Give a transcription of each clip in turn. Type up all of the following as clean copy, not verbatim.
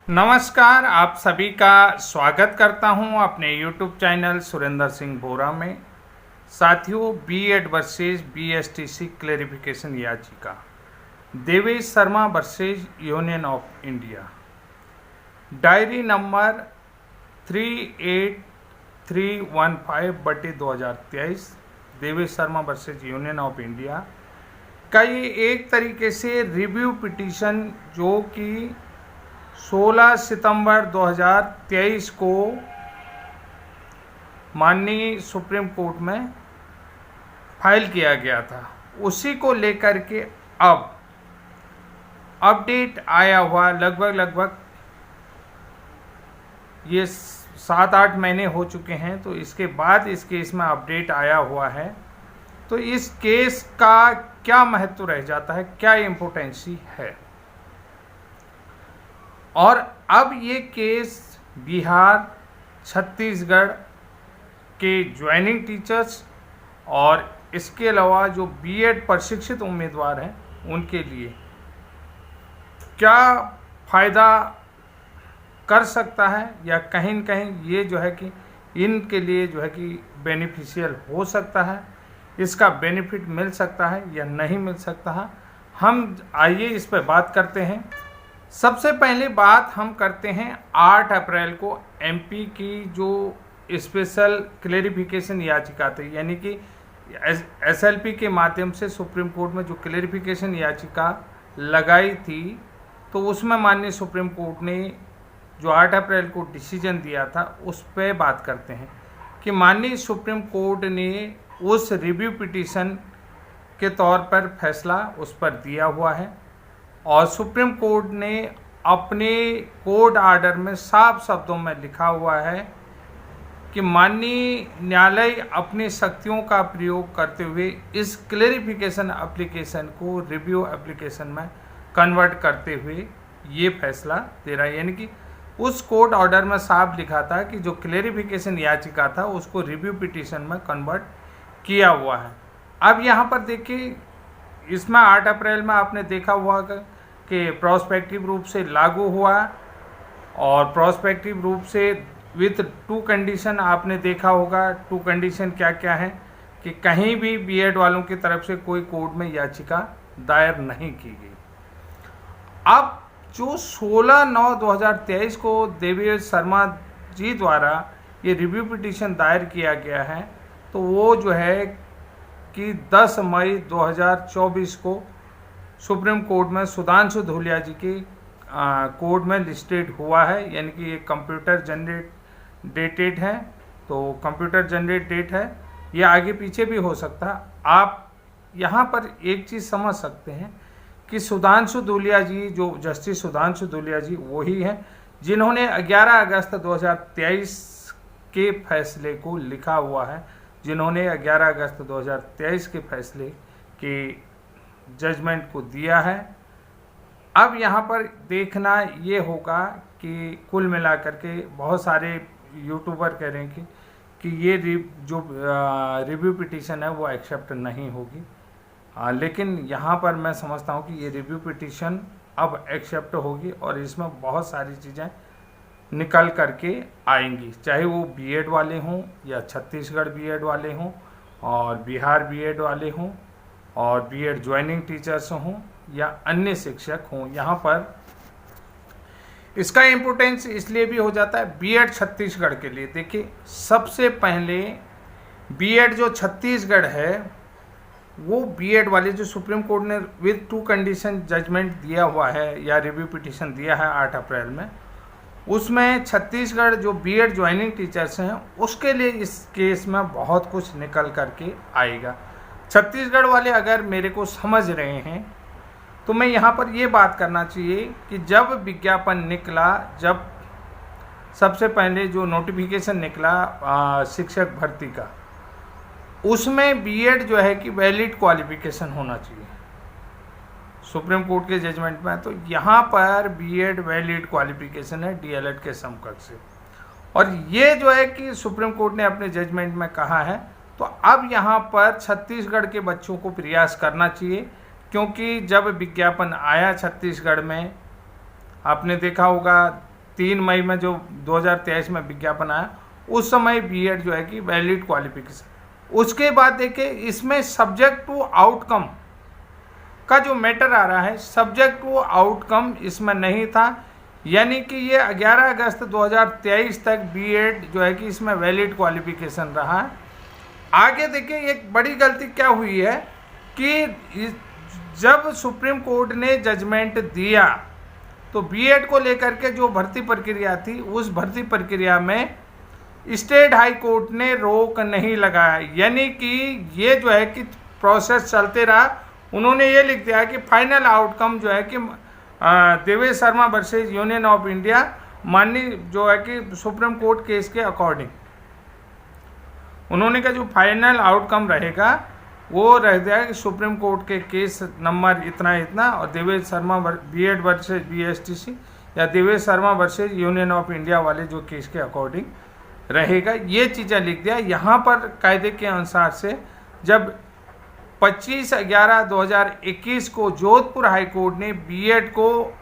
नमस्कार, आप सभी का स्वागत करता हूं अपने YouTube चैनल सुरेंद्र सिंह बोरा में। साथियों, बीएड वर्सेज बीएसटीसी क्लेरिफिकेशन याचिका, Devesh Sharma versus union of India, diary number 38315/2023, Devesh Sharma versus union of India का ये एक तरीके से रिव्यू पिटीशन जो कि 16 सितंबर 2023 को माननीय सुप्रीम कोर्ट में फाइल किया गया था, उसी को लेकर के अब अपडेट आया हुआ। लगभग ये 7-8 महीने हो चुके हैं, तो इसके बाद इस केस में अपडेट आया हुआ है। तो इस केस का क्या महत्व रह जाता है, क्या इम्पोर्टेंसी है, और अब ये केस बिहार, छत्तीसगढ़ के ज्वाइनिंग टीचर्स और इसके अलावा जो बीएड प्रशिक्षित उम्मीदवार हैं उनके लिए क्या फ़ायदा कर सकता है, या कहीं न कहीं ये जो है कि इनके लिए जो है कि बेनिफिशियल हो सकता है, इसका बेनिफिट मिल सकता है या नहीं मिल सकता है। हम आइए इस पर बात करते हैं। सबसे पहले बात हम करते हैं 8 अप्रैल को एमपी की जो स्पेशल क्लेरिफिकेशन याचिका थी, यानी कि एसएलपी के माध्यम से सुप्रीम कोर्ट में जो क्लेरिफिकेशन याचिका लगाई थी, तो उसमें माननीय सुप्रीम कोर्ट ने जो 8 अप्रैल को डिसीजन दिया था, उस पर बात करते हैं कि माननीय सुप्रीम कोर्ट ने उस रिव्यू पिटीशन के तौर पर फैसला उस पर दिया हुआ है, और सुप्रीम कोर्ट ने अपने कोर्ट ऑर्डर में साफ शब्दों में लिखा हुआ है कि माननीय न्यायालय अपनी शक्तियों का प्रयोग करते हुए इस क्लेरिफिकेशन एप्लीकेशन को रिव्यू एप्लीकेशन में कन्वर्ट करते हुए ये फैसला दे रहा है। यानी कि उस कोर्ट ऑर्डर में साफ लिखा था कि जो क्लेरिफिकेशन याचिका था उसको रिव्यू पिटीशन में कन्वर्ट किया हुआ है। अब यहाँ पर देखिए, इसमें 8 अप्रैल में आपने देखा हुआ कि प्रोस्पेक्टिव रूप से लागू हुआ, और प्रोस्पेक्टिव रूप से विथ 2 कंडीशन आपने देखा होगा। 2 कंडीशन क्या क्या है कि कहीं भी बीएड वालों की तरफ से कोई कोर्ट में याचिका दायर नहीं की गई। अब जो 16/9/2023 को देवेश शर्मा जी द्वारा ये रिव्यू पिटीशन दायर किया गया है, तो वो जो है कि 10 मई 2024 को सुप्रीम कोर्ट में सुधांशु धूलिया जी के कोर्ट में लिस्टेड हुआ है। यानी कि ये कंप्यूटर जनरेटेड है, तो कंप्यूटर जनरेट डेट है, ये आगे पीछे भी हो सकता है। आप यहाँ पर एक चीज़ समझ सकते हैं कि सुधांशु धूलिया जी, जो जस्टिस सुधांशु धूलिया जी, वही हैं जिन्होंने 11 अगस्त 2023 के फैसले को लिखा हुआ है, जिन्होंने 11 अगस्त 2023 के फैसले के जजमेंट को दिया है। अब यहाँ पर देखना ये होगा कि कुल मिलाकर के बहुत सारे यूट्यूबर कह रहे हैं कि ये जो रिव्यू पिटीशन है वो एक्सेप्ट नहीं होगी, लेकिन यहाँ पर मैं समझता हूँ कि ये रिव्यू पिटीशन अब एक्सेप्ट होगी, और इसमें बहुत सारी चीज़ें निकल करके आएंगी, चाहे वो बीएड वाले हों या छत्तीसगढ़ बीएड वाले हों और बिहार बीएड वाले हों और बीएड ज्वाइनिंग टीचर्स हों या अन्य शिक्षक हों। यहाँ पर इसका इम्पोर्टेंस इसलिए भी हो जाता है बीएड छत्तीसगढ़ के लिए। देखिए, सबसे पहले बीएड जो छत्तीसगढ़ है, वो बीएड वाले जो सुप्रीम कोर्ट ने विद 2 कंडीशन जजमेंट दिया हुआ है या रिव्यू पिटीशन दिया है 8 अप्रैल में, उसमें छत्तीसगढ़ जो बीएड ज्वाइनिंग टीचर्स हैं उसके लिए इस केस में बहुत कुछ निकल करके आएगा। छत्तीसगढ़ वाले अगर मेरे को समझ रहे हैं तो मैं यहाँ पर ये बात करना चाहिए कि जब विज्ञापन निकला, जब सबसे पहले जो नोटिफिकेशन निकला शिक्षक भर्ती का, उसमें बीएड जो है कि वैलिड क्वालिफिकेशन होना चाहिए सुप्रीम कोर्ट के जजमेंट में। तो यहाँ पर बीएड वैलिड क्वालिफिकेशन है डीएलएड के समकक्ष से, और ये जो है कि सुप्रीम कोर्ट ने अपने जजमेंट में कहा है। तो अब यहाँ पर छत्तीसगढ़ के बच्चों को प्रयास करना चाहिए, क्योंकि जब विज्ञापन आया छत्तीसगढ़ में, आपने देखा होगा 3 मई में जो 2023 में विज्ञापन आया, उस समय बीएड जो है कि वैलिड क्वालिफिकेशन। उसके बाद देखिए इसमें सब्जेक्ट टू आउटकम का जो मैटर आ रहा है, सब्जेक्ट टू आउटकम इसमें नहीं था, यानी कि ये 11 अगस्त 2023 तक बीएड जो है कि इसमें वैलिड क्वालिफिकेशन रहा है। आगे देखिए एक बड़ी गलती क्या हुई है कि जब सुप्रीम कोर्ट ने जजमेंट दिया तो बीएड को लेकर के जो भर्ती प्रक्रिया थी, उस भर्ती प्रक्रिया में स्टेट हाई कोर्ट ने रोक नहीं लगाया, यानी कि ये जो है कि प्रोसेस चलते रहा। उन्होंने ये लिख दिया कि फाइनल आउटकम जो है कि Devesh Sharma versus union of India माननीय जो है कि सुप्रीम कोर्ट केस के अकॉर्डिंग उन्होंने कहा जो फाइनल आउटकम रहेगा वो रह जाएगा कि सुप्रीम कोर्ट के केस नंबर इतना इतना और Devesh Sharma BEd versus BSTC या Devesh Sharma versus union of India वाले जो केस के अकॉर्डिंग रहेगा, ये चीज़ें लिख दिया। यहाँ पर कायदे के अनुसार से जब 25/11/2021 को जोधपुर हाई कोर्ट ने बीएड को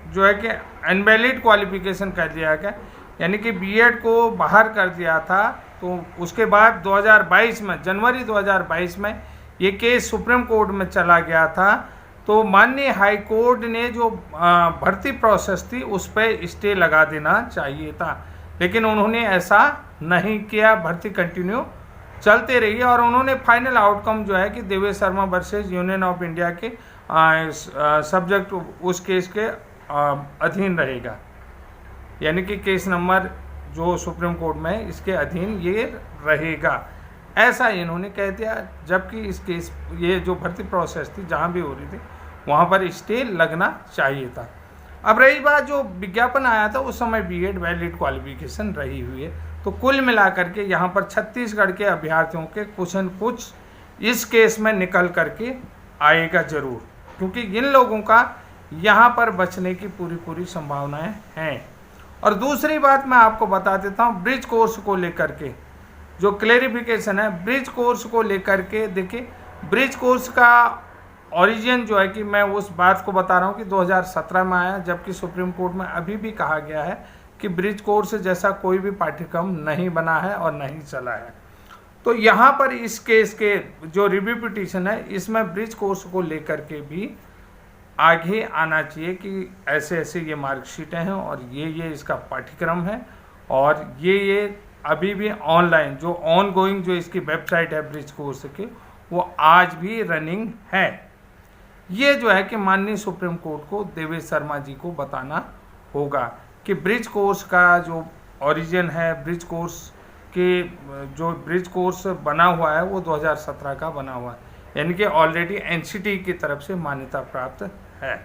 जो है कि अनवैलिड क्वालिफिकेशन कर दिया गया, यानी कि बीएड को बाहर कर दिया था, तो उसके बाद 2022 में जनवरी 2022 में ये केस सुप्रीम कोर्ट में चला गया था। तो माननीय हाई कोर्ट ने जो भर्ती प्रोसेस थी उस पर स्टे लगा देना चाहिए था, लेकिन उन्होंने ऐसा नहीं किया, भर्ती कंटिन्यू चलते रही है। और उन्होंने फाइनल आउटकम जो है कि Devesh Sharma versus union of India के सब्जेक्ट उस केस के अधीन रहेगा, यानी कि केस नंबर जो सुप्रीम कोर्ट में है इसके अधीन ये रहेगा, ऐसा इन्होंने कह दिया। जबकि इस केस ये जो भर्ती प्रोसेस थी जहाँ भी हो रही थी वहाँ पर स्टे लगना चाहिए था। अब रही बात जो विज्ञापन आया था उस समय बीएड वैलिड क्वालिफिकेशन रही हुई है, तो कुल मिलाकर के यहाँ पर छत्तीसगढ़ के अभ्यर्थियों के कुछ न कुछ इस केस में निकल करके आएगा ज़रूर, क्योंकि इन लोगों का यहाँ पर बचने की पूरी संभावनाएं हैं। और दूसरी बात मैं आपको बता देता हूँ, ब्रिज कोर्स को लेकर के जो क्लेरिफिकेशन है, ब्रिज कोर्स को लेकर के देखिए, ब्रिज कोर्स का ओरिजिन जो है कि मैं उस बात को बता रहा हूँ कि 2017 में आया, जबकि सुप्रीम कोर्ट में अभी भी कहा गया है कि ब्रिज कोर्स जैसा कोई भी पाठ्यक्रम नहीं बना है और नहीं चला है। तो यहाँ पर इस केस के जो रिव्यू पिटीशन है इसमें ब्रिज कोर्स को लेकर के भी आगे आना चाहिए कि ऐसे ऐसे ये मार्कशीटें हैं और ये इसका पाठ्यक्रम है और ये अभी भी ऑनलाइन जो ऑन गोइंग जो इसकी वेबसाइट है ब्रिज कोर्स की वो आज भी रनिंग है। ये जो है कि माननीय सुप्रीम कोर्ट को देवेश शर्मा जी को बताना होगा कि ब्रिज कोर्स का जो ओरिजिन है, ब्रिज कोर्स के जो ब्रिज कोर्स बना हुआ है वो 2017 का बना हुआ है, यानी कि ऑलरेडी एनसीटी की तरफ से मान्यता प्राप्त है।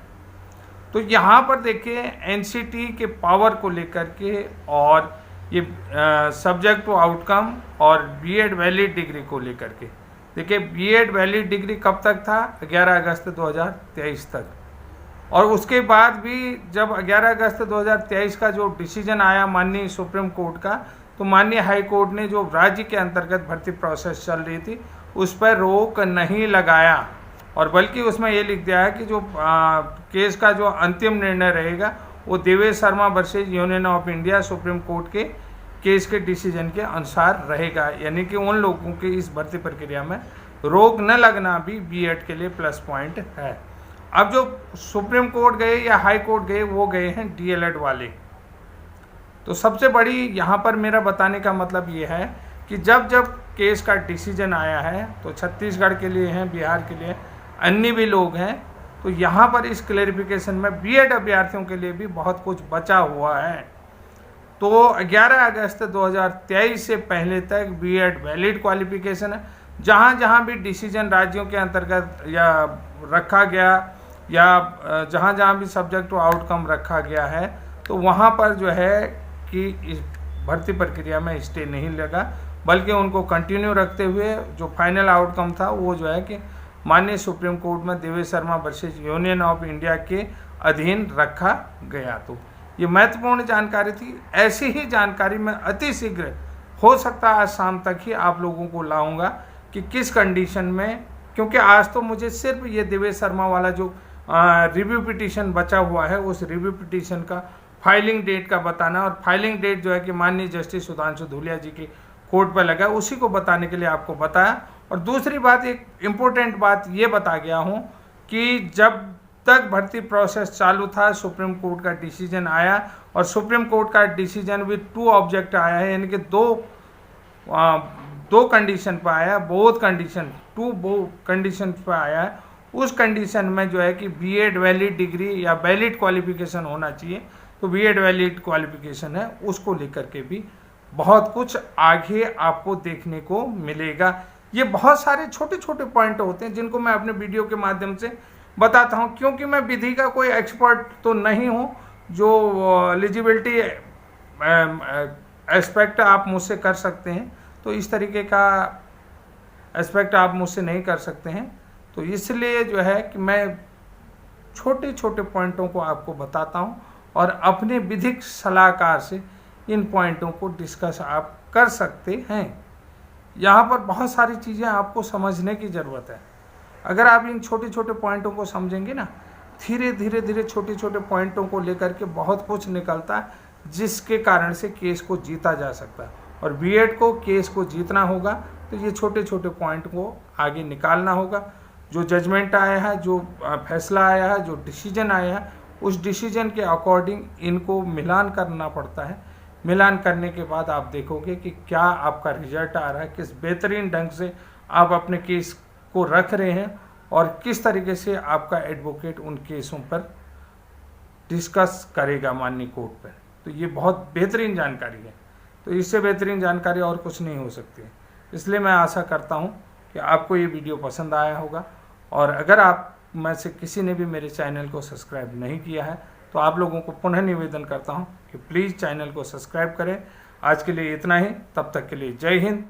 तो यहाँ पर देखिए एनसीटी के पावर को लेकर के और ये सब्जेक्ट टू आउटकम और बीएड वैलिड डिग्री को लेकर के देखिए, बीएड वैलिड डिग्री कब तक था? 11 अगस्त 2023 तक। और उसके बाद भी जब 11 अगस्त 2023 का जो डिसीजन आया माननीय सुप्रीम कोर्ट का, तो माननीय हाई कोर्ट ने जो राज्य के अंतर्गत भर्ती प्रोसेस चल रही थी उस पर रोक नहीं लगाया, और बल्कि उसमें ये लिख दिया है कि जो केस का जो अंतिम निर्णय रहेगा वो Devesh Sharma versus union of India supreme court के केस के डिसीजन के अनुसार रहेगा, यानी कि उन लोगों के इस भर्ती प्रक्रिया में रोक न लगना भी बीएड के लिए प्लस पॉइंट है। अब जो सुप्रीम कोर्ट गए या हाई कोर्ट गए वो गए हैं डीएलएड वाले। तो सबसे बड़ी यहाँ पर मेरा बताने का मतलब ये है कि जब केस का डिसीजन आया है तो छत्तीसगढ़ के लिए हैं, बिहार के लिए अन्य भी लोग हैं, तो यहाँ पर इस क्लेरिफिकेशन में बीएड अभ्यर्थियों के लिए भी बहुत कुछ बचा हुआ है। तो 11 अगस्त 2023 से पहले तक बीएड वैलिड क्वालिफिकेशन है। जहाँ भी डिसीजन राज्यों के अंतर्गत या रखा गया या जहाँ भी सब्जेक्ट टू आउटकम रखा गया है तो वहाँ पर जो है कि इस भर्ती प्रक्रिया में स्टे नहीं लगा, बल्कि उनको कंटिन्यू रखते हुए जो फाइनल आउटकम था वो जो है कि माननीय सुप्रीम कोर्ट में Devesh Sharma versus union of India के अधीन रखा गया। तो ये महत्वपूर्ण जानकारी थी। ऐसी ही जानकारी मैं अति शीघ्र हो सकता है आज शाम तक ही आप लोगों को लाऊंगा कि किस कंडीशन में, क्योंकि आज तो मुझे सिर्फ ये देवेश शर्मा वाला जो रिव्यू पिटीशन बचा हुआ है उस रिव्यू पिटीशन का फाइलिंग डेट का बताना, और फाइलिंग डेट जो है कि माननीय जस्टिस सुधांशु धूलिया जी के कोर्ट पर लगा, उसी को बताने के लिए आपको बताया। और दूसरी बात, एक इम्पोर्टेंट बात ये बता गया हूँ कि जब तक भर्ती प्रोसेस चालू था सुप्रीम कोर्ट का डिसीजन आया, और सुप्रीम कोर्ट का डिसीजन विद 2 ऑब्जेक्ट आया है, यानी कि दो कंडीशन पर आया, बोथ कंडीशन 2 कंडीशन पर आया है। उस कंडीशन में जो है कि बीएड वैलिड डिग्री या वैलिड क्वालिफिकेशन होना चाहिए, तो बीएड वैलिड क्वालिफिकेशन है, उसको लेकर के भी बहुत कुछ आगे आपको देखने को मिलेगा। ये बहुत सारे छोटे छोटे पॉइंट होते हैं जिनको मैं अपने वीडियो के माध्यम से बताता हूँ, क्योंकि मैं विधि का कोई एक्सपर्ट तो नहीं हूँ। जो एलिजिबिलिटी एस्पेक्ट आप मुझसे कर सकते हैं, तो इस तरीके का एस्पेक्ट आप मुझसे नहीं कर सकते हैं। तो इसलिए जो है कि मैं छोटे छोटे पॉइंटों को आपको बताता हूँ, और अपने विधिक सलाहकार से इन पॉइंटों को डिस्कस आप कर सकते हैं। यहाँ पर बहुत सारी चीज़ें आपको समझने की ज़रूरत है। अगर आप इन छोटे छोटे पॉइंटों को समझेंगे ना, धीरे धीरे छोटे छोटे पॉइंटों को लेकर के बहुत कुछ निकलता है, जिसके कारण से केस को जीता जा सकता है। और बीएड को केस को जीतना होगा तो ये छोटे छोटे पॉइंट को आगे निकालना होगा। जो जजमेंट आया है, जो फैसला आया है, जो डिसीजन आया है, उस डिसीजन के अकॉर्डिंग इनको मिलान करना पड़ता है। मिलान करने के बाद आप देखोगे कि क्या आपका रिजल्ट आ रहा है, किस बेहतरीन ढंग से आप अपने केस को रख रहे हैं, और किस तरीके से आपका एडवोकेट उन केसों पर डिस्कस करेगा माननीय कोर्ट पर। तो ये बहुत बेहतरीन जानकारी है, तो इससे बेहतरीन जानकारी और कुछ नहीं हो सकती है। इसलिए मैं आशा करता हूँ कि आपको ये वीडियो पसंद आया होगा, और अगर आप में से किसी ने भी मेरे चैनल को सब्सक्राइब नहीं किया है तो आप लोगों को पुनः निवेदन करता हूँ कि प्लीज़ चैनल को सब्सक्राइब करें। आज के लिए इतना ही, तब तक के लिए जय हिंद,